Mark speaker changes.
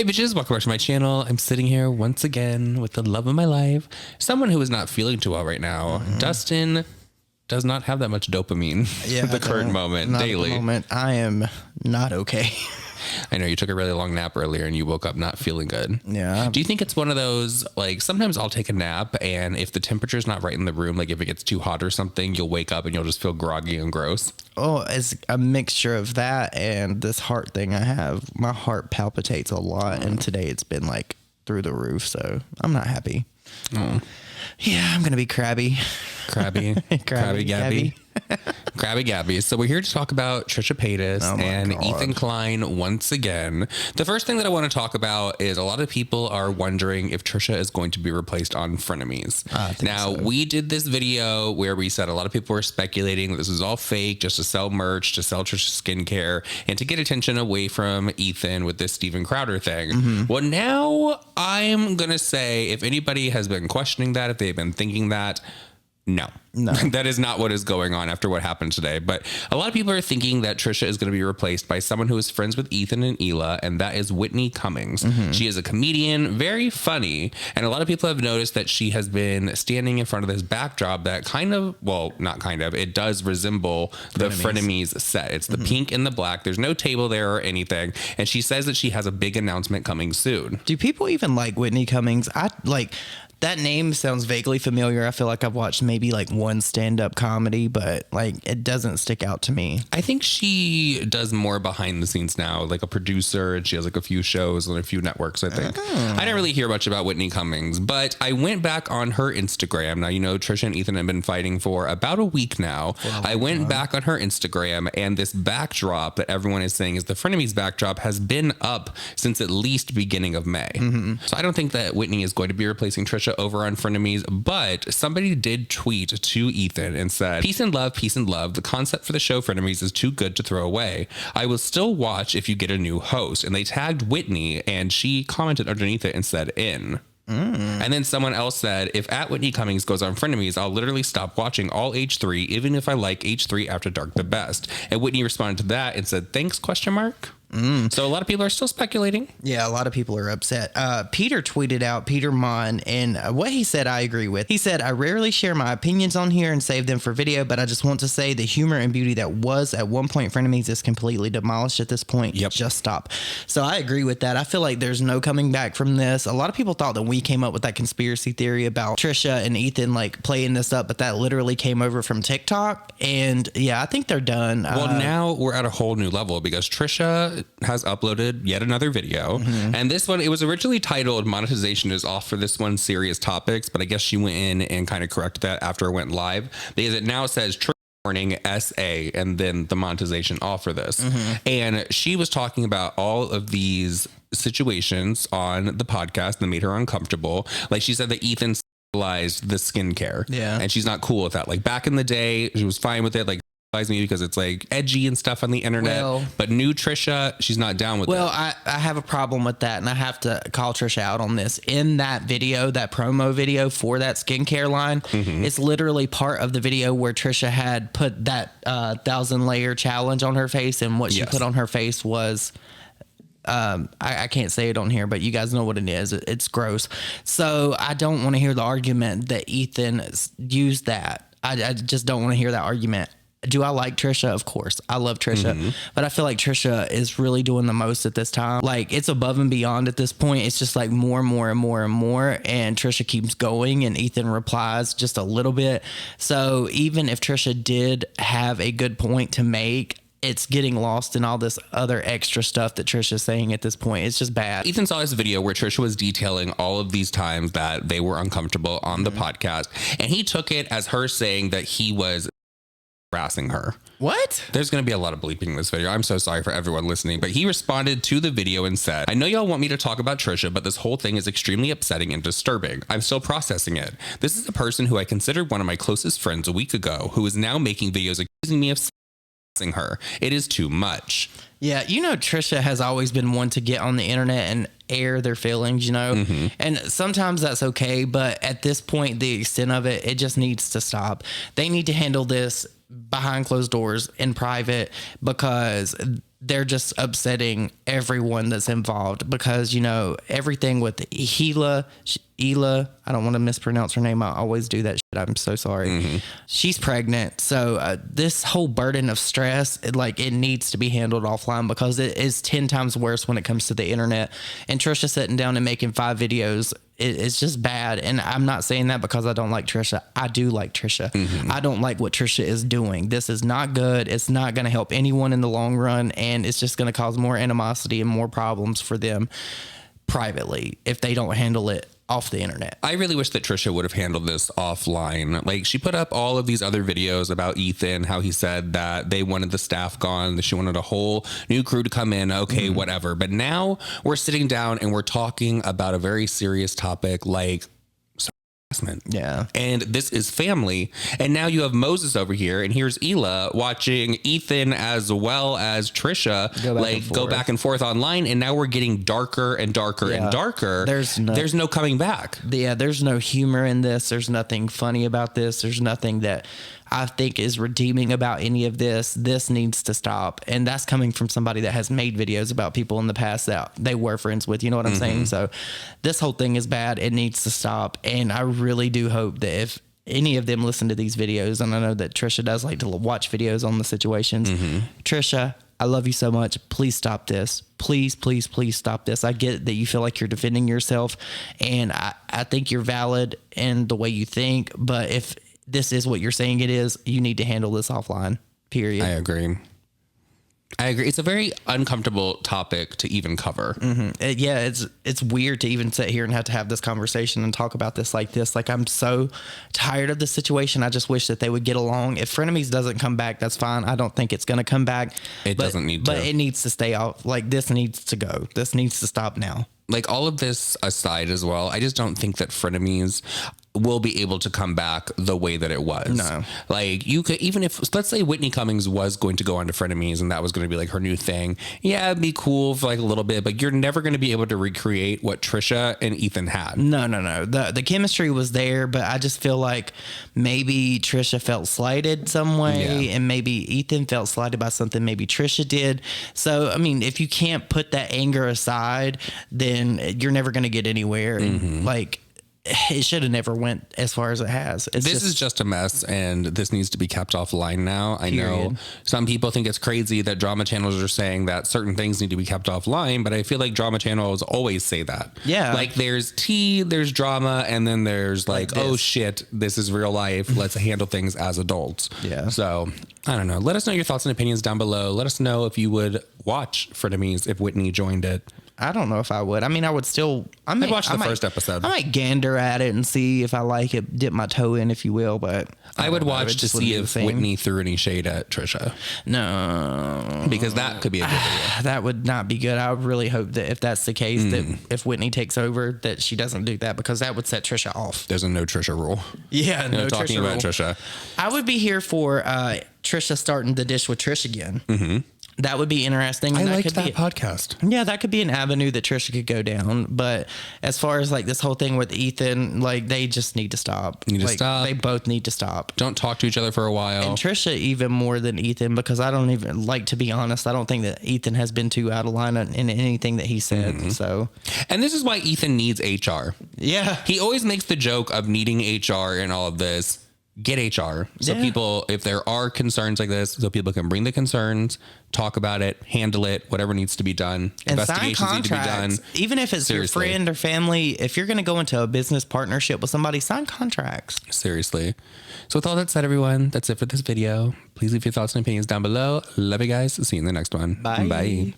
Speaker 1: Hey bitches, welcome back to my channel. I'm sitting here once again with the love of my life, someone who is not feeling too well right now. Dustin does not have that much dopamine at the current moment. Daily.
Speaker 2: I am not okay.
Speaker 1: I know you took a really long nap earlier and you woke up not feeling good.
Speaker 2: Yeah.
Speaker 1: Do you think it's one of those, like, sometimes I'll take a nap and if the temperature's not right in the room, like if it gets too hot or something, you'll wake up and you'll just feel groggy and gross?
Speaker 2: Oh, it's a mixture of that and this heart thing I have. My heart palpitates a lot, and today it's been like through the roof, so I'm not happy. Yeah, I'm gonna be crabby.
Speaker 1: Crabby Gabby. Crabby Gabby. So we're here to talk about Trisha Paytas and Ethan Klein once again. The first thing that I want to talk about is a lot of people are wondering if Trisha is going to be replaced on Frenemies. Now, we did this video where we said a lot of people were speculating that this was all fake, just to sell merch, to sell Trisha skincare, and to get attention away from Ethan with this Steven Crowder thing. Well, now I'm going to say, if anybody has been questioning that, if they've been thinking that, no, that is not what is going on after what happened today. But a lot of people are thinking that Trisha is going to be replaced by someone who is friends with Ethan and Hila, and that is Whitney Cummings. She is a comedian, very funny, and a lot of people have noticed that she has been standing in front of this backdrop that kind of, well, not kind of, it does resemble the Frenemies set. It's the pink and the black. There's no table there or anything, and she says that she has a big announcement coming soon.
Speaker 2: Do people even like Whitney Cummings? That name sounds vaguely familiar. I feel like I've watched maybe like one stand-up comedy, but like it doesn't stick out to me.
Speaker 1: I think she does more behind the scenes now, like a producer, and she has like a few shows on a few networks, I think. I didn't really hear much about Whitney Cummings, but I went back on her Instagram. Now, you know, Trisha and Ethan have been fighting for about a week now. I went back on her Instagram, and this backdrop that everyone is saying is the Frenemies backdrop has been up since at least beginning of May. So I don't think that Whitney is going to be replacing Trisha over on Frenemies, but somebody did tweet to Ethan and said, peace and love, peace and love. The concept for the show Frenemies is too good to throw away. I will still watch if you get a new host. And they tagged Whitney, and she commented underneath it and said in. And then someone else said, if at Whitney Cummings goes on Frenemies, I'll literally stop watching all H3, even if I like H3 After Dark the best. And Whitney responded to that and said, thanks, question mark. So a lot of people are still speculating.
Speaker 2: Yeah, a lot of people are upset. Peter tweeted out, Peter Mon, and what he said I agree with. He said, I rarely share my opinions on here and save them for video, but I just want to say the humor and beauty that was at one point Frenemies is completely demolished at this point. Just stop. So I agree with that. I feel like there's no coming back from this. A lot of people thought that we came up with that conspiracy theory about Trisha and Ethan like playing this up, but that literally came over from TikTok. And yeah, I think they're done.
Speaker 1: Well, now we're at a whole new level because Trisha has uploaded yet another video, and this one, it was originally titled monetization is off for this one, serious topics, but I guess she went in and kind of corrected that after it went live, because it now says warning SA and then the monetization off for this. And she was talking about all of these situations on the podcast that made her uncomfortable. Like she said that Ethan sexualized the skincare, and she's not cool with that. Like back in the day, she was fine with it, like me because it's like edgy and stuff on the internet, but new Trisha, she's not down with it.
Speaker 2: I have a problem with that, and I have to call Trisha out on this. In that video, that promo video for that skincare line, it's literally part of the video where Trisha had put that 1,000 layer challenge on her face, and what she put on her face was I can't say it on here, but you guys know what it is. It's gross. So I don't want to hear the argument that Ethan used that. I just don't want to hear that argument. Do I like Trisha? Of course. I love Trisha. But I feel like Trisha is really doing the most at this time. Like, it's above and beyond at this point. It's just like more and more and more and more. And Trisha keeps going, and Ethan replies just a little bit. So even if Trisha did have a good point to make, it's getting lost in all this other extra stuff that Trisha's saying at this point. It's just bad.
Speaker 1: Ethan saw this video where Trisha was detailing all of these times that they were uncomfortable on the podcast, and he took it as her saying that he was harassing her.
Speaker 2: What?
Speaker 1: There's going to be a lot of bleeping in this video. I'm so sorry for everyone listening, but he responded to the video and said, I know y'all want me to talk about Trisha, but this whole thing is extremely upsetting and disturbing. I'm still processing it. This is a person who I considered one of my closest friends a week ago, who is now making videos accusing me of harassing her. It is too much.
Speaker 2: Yeah, you know, Trisha has always been one to get on the internet and air their feelings, you know, and sometimes that's okay. But at this point, the extent of it, it just needs to stop. They need to handle this behind closed doors in private, because they're just upsetting everyone that's involved because, you know, everything with Hila, I don't want to mispronounce her name. I always do that shit. I'm so sorry. She's pregnant. So this whole burden of stress, it needs to be handled offline because it is 10 times worse when it comes to the internet. And Trisha sitting down and making 5 videos, it's just bad. And I'm not saying that because I don't like Trisha. I do like Trisha. I don't like what Trisha is doing. This is not good. It's not going to help anyone in the long run. And it's just going to cause more animosity and more problems for them privately if they don't handle it off the internet.
Speaker 1: I really wish that Trisha would have handled this offline. Like, she put up all of these other videos about Ethan, how he said that they wanted the staff gone, that she wanted a whole new crew to come in. Okay, whatever. But now we're sitting down and we're talking about a very serious topic like harassment.
Speaker 2: Yeah.
Speaker 1: And this is family. And now you have Moses over here, and here's Hila watching Ethan as well as Trisha go back and forth online. And now we're getting darker and darker and darker. There's no coming back.
Speaker 2: Yeah, there's no humor in this. There's nothing funny about this. There's nothing that I think is redeeming about any of this. This needs to stop. And that's coming from somebody that has made videos about people in the past that they were friends with. You know what I'm saying? So this whole thing is bad. It needs to stop. And I really do hope that if any of them listen to these videos, and I know that Trisha does like to watch videos on the situations. Trisha, I love you so much. Please stop this. Please, please, please stop this. I get that you feel like you're defending yourself, and I think you're valid in the way you think. But if this is what you're saying it is, you need to handle this offline, period.
Speaker 1: I agree. It's a very uncomfortable topic to even cover.
Speaker 2: It's weird to even sit here and have to have this conversation and talk about this like this. Like, I'm so tired of the situation. I just wish that they would get along. If Frenemies doesn't come back, that's fine. I don't think it's going to come back.
Speaker 1: It doesn't need to.
Speaker 2: But it needs to stay off. Like, this needs to go. This needs to stop now.
Speaker 1: Like, all of this aside as well, I just don't think that Frenemies will be able to come back the way that it was.
Speaker 2: No.
Speaker 1: Like, you could, even if, let's say Whitney Cummings was going to go on to Frenemies and that was going to be like her new thing. Yeah, it'd be cool for like a little bit, but you're never going to be able to recreate what Trisha and Ethan had.
Speaker 2: No. The chemistry was there, but I just feel like maybe Trisha felt slighted some way, and maybe Ethan felt slighted by something maybe Trisha did. So, I mean, if you can't put that anger aside, then you're never going to get anywhere. And like, it should have never went as far as it has.
Speaker 1: This is just a mess, and this needs to be kept offline now. I know some people think it's crazy that drama channels are saying that certain things need to be kept offline, but I feel like drama channels always say that.
Speaker 2: Yeah.
Speaker 1: Like, there's tea, there's drama, and then there's like oh shit, this is real life. Let's handle things as adults.
Speaker 2: Yeah.
Speaker 1: So, I don't know. Let us know your thoughts and opinions down below. Let us know if you would watch Frenemies if Whitney joined it.
Speaker 2: I don't know if I would. I mean, I would still. I'd
Speaker 1: watch the first episode.
Speaker 2: I might gander at it and see if I like it, dip my toe in, if you will. But
Speaker 1: I would watch to see if Whitney threw any shade at Trisha.
Speaker 2: No,
Speaker 1: because that could be a good video.
Speaker 2: That would not be good. I really hope that if that's the case, that if Whitney takes over, that she doesn't do that, because that would set Trisha off.
Speaker 1: There's a no Trisha rule.
Speaker 2: Yeah, no
Speaker 1: talking
Speaker 2: Trisha
Speaker 1: about
Speaker 2: rule.
Speaker 1: Trisha.
Speaker 2: I would be here for Trisha starting the dish with Trish again. That would be interesting.
Speaker 1: I liked that podcast.
Speaker 2: Yeah, that could be an avenue that Trisha could go down. But as far as like this whole thing with Ethan, like, they just need to stop. They both need to stop.
Speaker 1: Don't talk to each other for a while.
Speaker 2: And Trisha even more than Ethan, because I don't even, like, to be honest, I don't think that Ethan has been too out of line in anything that he said. So,
Speaker 1: and this is why Ethan needs HR.
Speaker 2: Yeah.
Speaker 1: He always makes the joke of needing HR in all of this. Get HR. So people, if there are concerns like this, so people can bring the concerns, talk about it, handle it, whatever needs to be done.
Speaker 2: And
Speaker 1: investigations need to be done.
Speaker 2: Even if it's your friend or family, if you're going to go into a business partnership with somebody, sign contracts.
Speaker 1: Seriously. So with all that said, everyone, that's it for this video. Please leave your thoughts and opinions down below. Love you guys. See you in the next one.
Speaker 2: Bye.
Speaker 1: Bye.